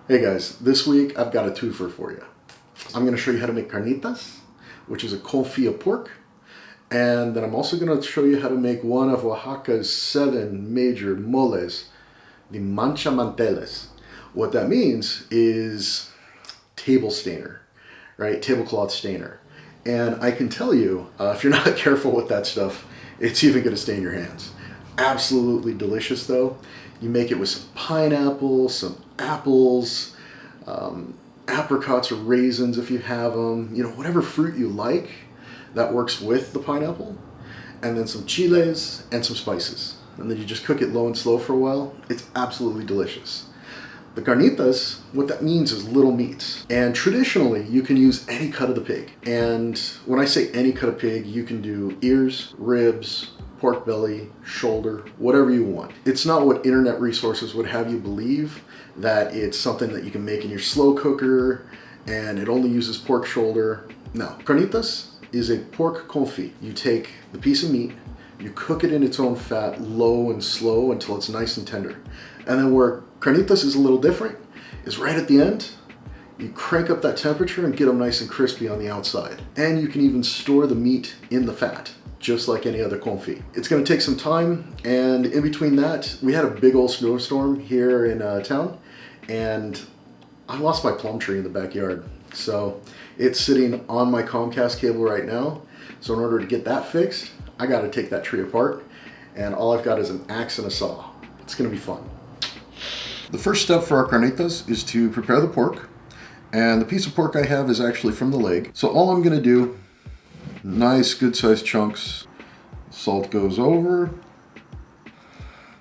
Hey guys, this week I've got a twofer for you. I'm going to show you how to make carnitas, which is a confit of pork, and then I'm also going to show you how to make one of Oaxaca's 7 major moles, the Manchamanteles. What that means is table stainer, right? Tablecloth stainer. And I can tell you, if you're not careful with that stuff, it's even going to stain your hands. Absolutely delicious though. You make it with some pineapple, some apples, apricots or raisins if you have them, you know, whatever fruit you like that works with the pineapple, and then some chiles and some spices. And then you just cook it low and slow for a while. It's absolutely delicious. The carnitas, what that means is little meats. And traditionally, you can use any cut of the pig. And when I say any cut of pig, you can do ears, ribs, pork belly, shoulder, whatever you want. It's not what internet resources would have you believe, that it's something that you can make in your slow cooker and it only uses pork shoulder. No, carnitas is a pork confit. You take the piece of meat, you cook it in its own fat, low and slow until it's nice and tender. And then where carnitas is a little different is right at the end, you crank up that temperature and get them nice and crispy on the outside. And you can even store the meat in the fat, just like any other confit. It's gonna take some time, and in between that, we had a big old snowstorm here in town, and I lost my plum tree in the backyard. So it's sitting on my Comcast cable right now. So in order to get that fixed, I gotta take that tree apart, and all I've got is an axe and a saw. It's gonna be fun. The first step for our carnitas is to prepare the pork, and the piece of pork I have is actually from the leg. So all I'm gonna do, nice good sized chunks, salt goes over.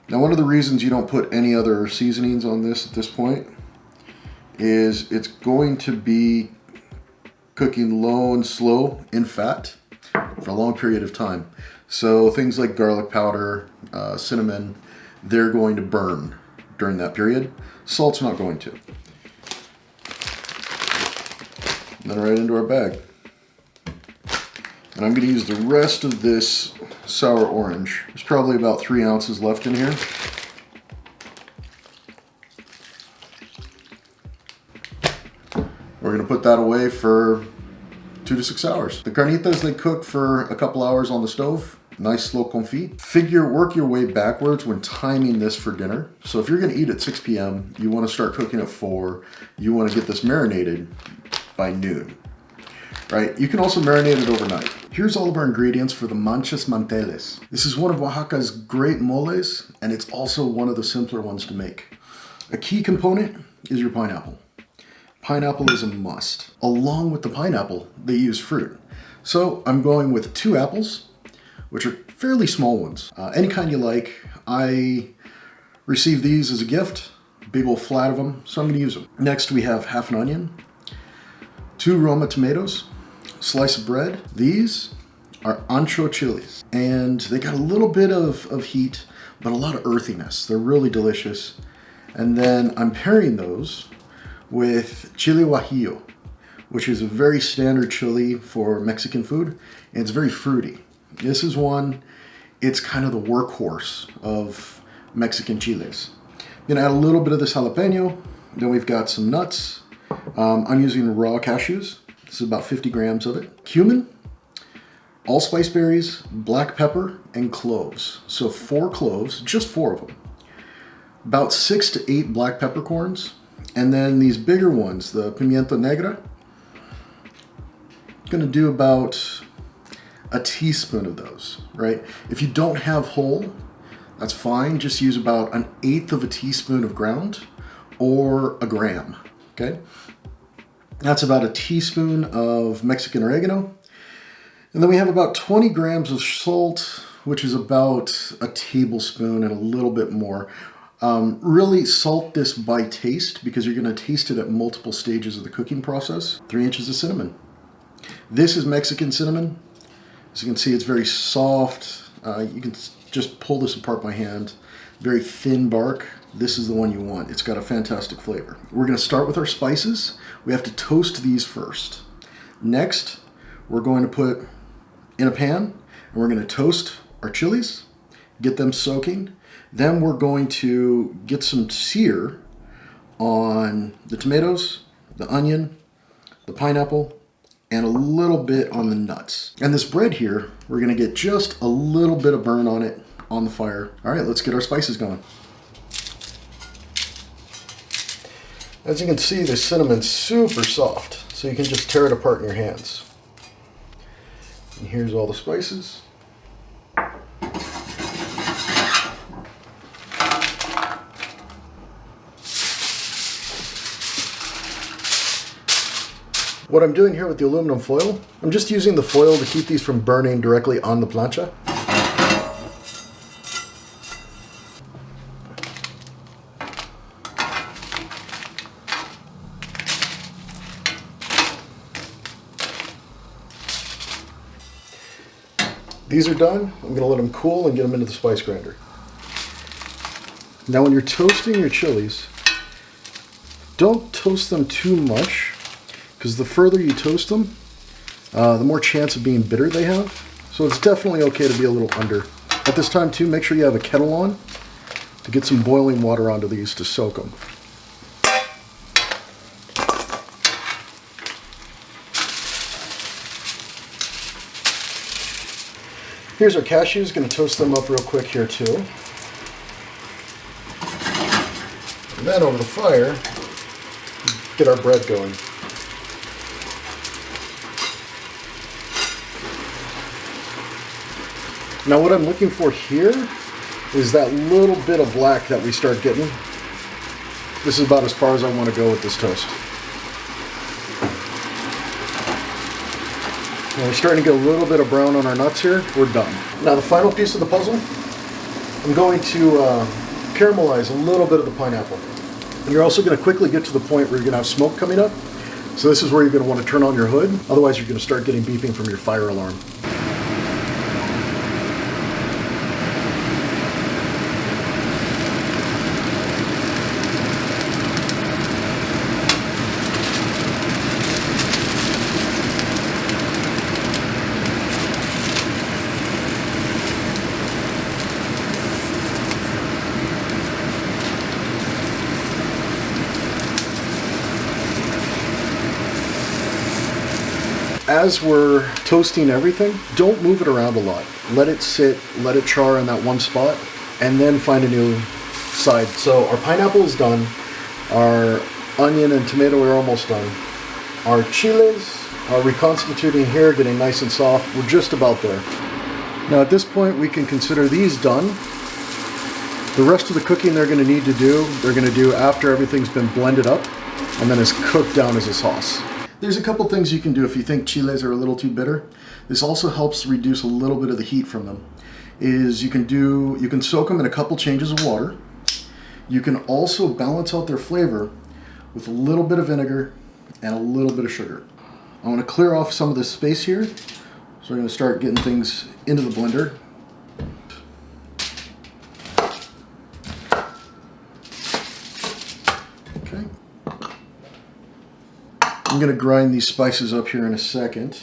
Now one of the reasons you don't put any other seasonings on this at this point is it's going to be cooking low and slow in fat for a long period of time. So things like garlic powder, cinnamon, they're going to burn during that period. Salt's not going to. And then right into our bag. And I'm going to use the rest of this sour orange. There's probably about 3 ounces left in here. We're going to put that away for 2 to 6 hours. The carnitas, they cook for a couple hours on the stove. Nice slow confit. Work your way backwards when timing this for dinner. So if you're going to eat at 6 p.m., you want to start cooking at 4. You want to get this marinated by noon. Right? You can also marinate it overnight. Here's all of our ingredients for the Manchamanteles. This is one of Oaxaca's great moles, and it's also one of the simpler ones to make. A key component is your pineapple. Pineapple is a must. Along with the pineapple, they use fruit. So I'm going with 2 apples, which are fairly small ones. Any kind you like. I received these as a gift, big old flat of them, so I'm gonna use them. Next we have half an onion, 2 Roma tomatoes, slice of bread. These are ancho chilies, and they got a little bit of heat, but a lot of earthiness. They're really delicious. And then I'm pairing those with chile guajillo, which is a very standard chili for Mexican food, and it's very fruity. This is one, it's kind of the workhorse of Mexican chiles. I'm gonna add a little bit of this jalapeno, then we've got some nuts. I'm using raw cashews. This is about 50 grams of it. Cumin, allspice berries, black pepper, and cloves. So 4 cloves, just 4 of them. About 6 to 8 black peppercorns. And then these bigger ones, the pimienta negra. I'm gonna do about a teaspoon of those, right? If you don't have whole, that's fine. Just use about 1/8 of a teaspoon of ground or a gram, okay? That's about a teaspoon of Mexican oregano. And then we have about 20 grams of salt, which is about a tablespoon and a little bit more. Really salt this by taste because you're gonna taste it at multiple stages of the cooking process. 3 inches of cinnamon. This is Mexican cinnamon. As you can see, it's very soft. You can just pull this apart by hand. Very thin bark. This is the one you want. It's got a fantastic flavor. We're gonna start with our spices. We have to toast these first. Next, we're going to put in a pan, and we're gonna toast our chilies, get them soaking. Then we're going to get some sear on on the tomatoes, the onion, the pineapple, and a little bit on the nuts. And this bread here, we're gonna get just a little bit of burn on it on the fire. All right, let's get our spices going. As you can see, the cinnamon's super soft, so you can just tear it apart in your hands. And here's all the spices. What I'm doing here with the aluminum foil, I'm just using the foil to keep these from burning directly on the plancha. These are done. I'm going to let them cool and get them into the spice grinder. Now when you're toasting your chilies, don't toast them too much, because the further you toast them, the more chance of being bitter they have. So it's definitely okay to be a little under. At this time too, make sure you have a kettle on to get some boiling water onto these to soak them. Here's our cashews, going to toast them up real quick here too. And then over the fire, get our bread going. Now what I'm looking for here is that little bit of black that we start getting. This is about as far as I want to go with this toast. Now we're starting to get a little bit of brown on our nuts here. We're done. Now the final piece of the puzzle, I'm going to caramelize a little bit of the pineapple. And you're also going to quickly get to the point where you're going to have smoke coming up. So this is where you're going to want to turn on your hood. Otherwise you're going to start getting beeping from your fire alarm. As we're toasting everything, don't move it around a lot. Let it sit, let it char in that one spot, and then find a new side. So our pineapple is done, our onion and tomato are almost done. Our chiles are reconstituting here, getting nice and soft. We're just about there. Now at this point, we can consider these done. The rest of the cooking they're going to need to do, they're going to do after everything's been blended up, and then is cooked down as a sauce. There's a couple things you can do if you think chiles are a little too bitter. This also helps reduce a little bit of the heat from them. You can soak them in a couple changes of water. You can also balance out their flavor with a little bit of vinegar and a little bit of sugar. I want to clear off some of this space here. So we're going to start getting things into the blender. Okay. I'm going to grind these spices up here in a second.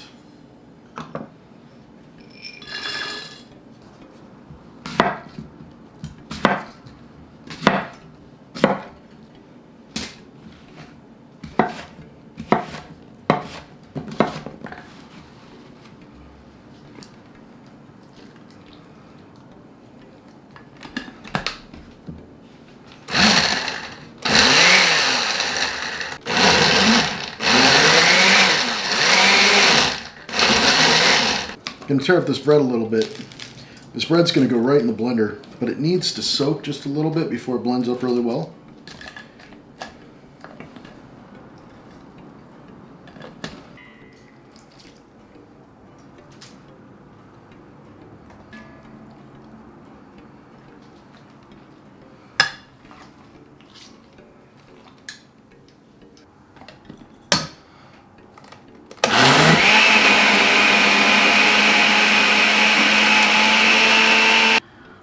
I'm going to tear up this bread a little bit. This bread's going to go right in the blender, but it needs to soak just a little bit before it blends up really well.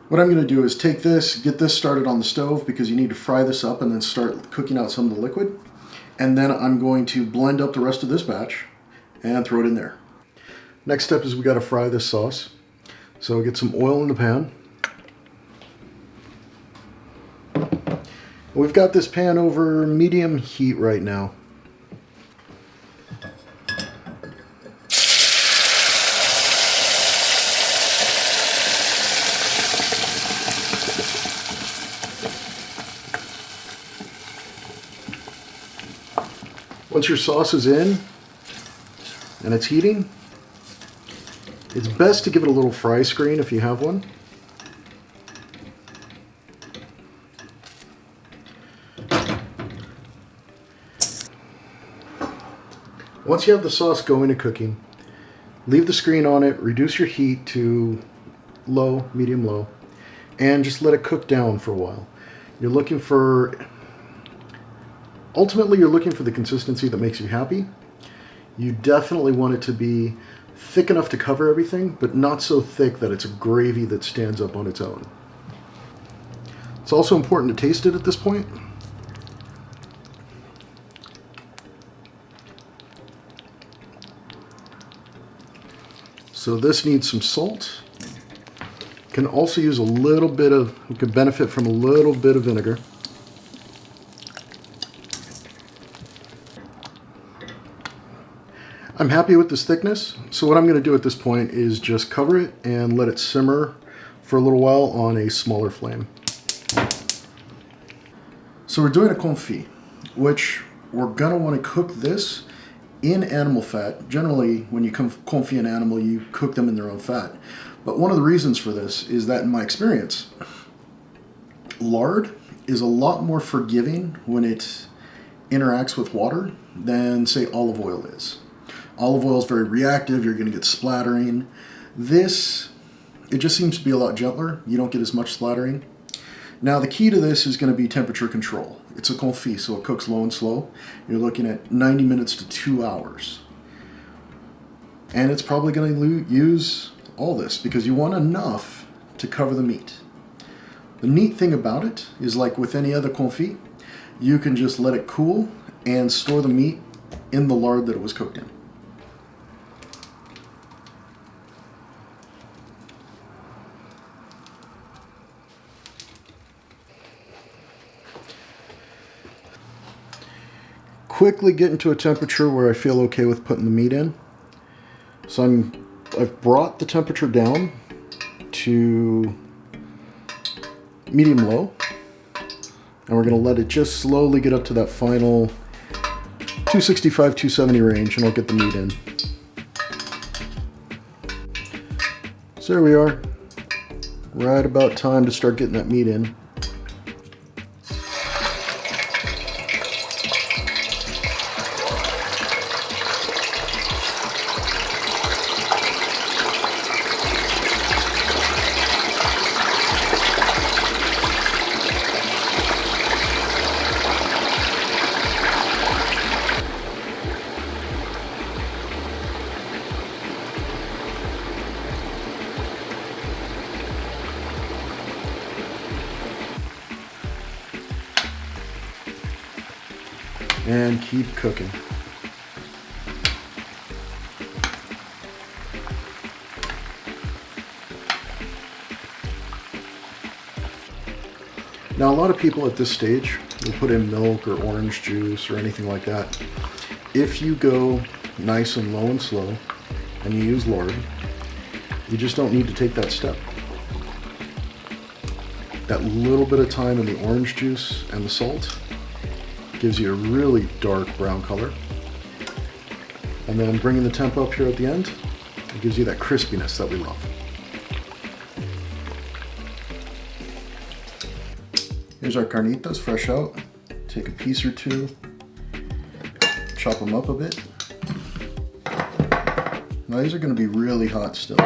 What I'm going to do is take this, get this started on the stove because you need to fry this up and then start cooking out some of the liquid. And then I'm going to blend up the rest of this batch and throw it in there. Next step is we got to fry this sauce. So get some oil in the pan. We've got this pan over medium heat right now. Once your sauce is in and it's heating, it's best to give it a little fry screen if you have one. Once you have the sauce going and cooking, leave the screen on it, reduce your heat to low, medium low, and just let it cook down for a while. You're looking for, ultimately you're looking for the consistency that makes you happy. You definitely want it to be thick enough to cover everything, but not so thick that it's a gravy that stands up on its own. It's also important to taste it at this point. So this needs some salt. Can also use a little bit of, you can benefit from a little bit of vinegar. I'm happy with this thickness, so what I'm going to do at this point is just cover it and let it simmer for a little while on a smaller flame. So we're doing a confit, which we're going to want to cook this in animal fat. Generally, when you confit an animal, you cook them in their own fat. But one of the reasons for this is that in my experience, lard is a lot more forgiving when it interacts with water than, say, olive oil is. Olive oil is very reactive, you're going to get splattering. This, it just seems to be a lot gentler. You don't get as much splattering. Now the key to this is going to be temperature control. It's a confit, so it cooks low and slow. You're looking at 90 minutes to 2 hours. And it's probably going to use all this because you want enough to cover the meat. The neat thing about it is, like with any other confit, you can just let it cool and store the meat in the lard that it was cooked in. Quickly get into a temperature where I feel okay with putting the meat in. So I've brought the temperature down to medium low, and we're going to let it just slowly get up to that final 265, 270 range, and I'll get the meat in. So there we are, right about time to start getting that meat in. And keep cooking. Now a lot of people at this stage will put in milk or orange juice or anything like that. If you go nice and low and slow and you use lard, you just don't need to take that step. That little bit of time in the orange juice and the salt gives you a really dark brown color. And then bringing the temp up here at the end, it gives you that crispiness that we love. Here's our carnitas fresh out. Take a piece or two, chop them up a bit. Now these are going to be really hot still.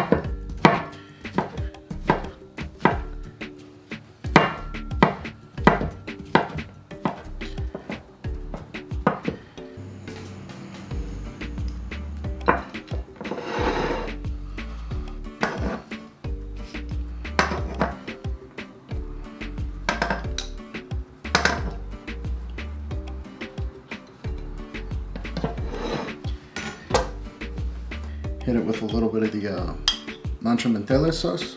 Hit it with a little bit of the Manchamanteles sauce.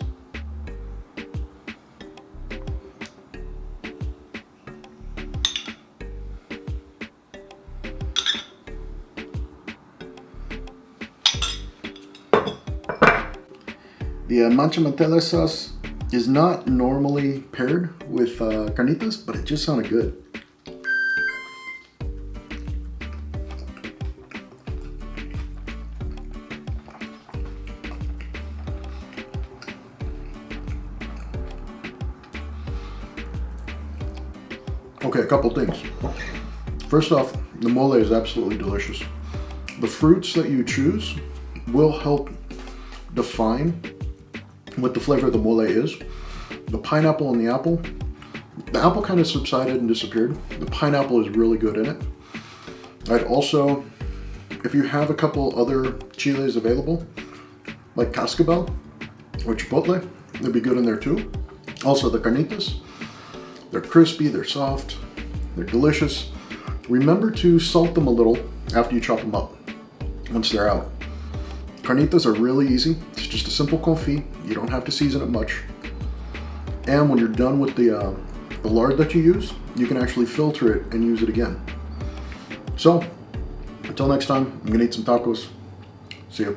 The Manchamanteles sauce is not normally paired with carnitas, but it just sounded good. Okay, a couple things. First off, the mole is absolutely delicious. The fruits that you choose will help define what the flavor of the mole is. The pineapple and the apple kind of subsided and disappeared. The pineapple is really good in it. I'd also, if you have a couple other chiles available, like cascabel or chipotle, they'd be good in there too. Also the carnitas, they're crispy, they're soft, they're delicious. Remember to salt them a little after you chop them up, once they're out. Carnitas are really easy. It's just a simple confit. You don't have to season it much. And when you're done with the lard that you use, you can actually filter it and use it again. So, until next time, I'm gonna eat some tacos. See ya.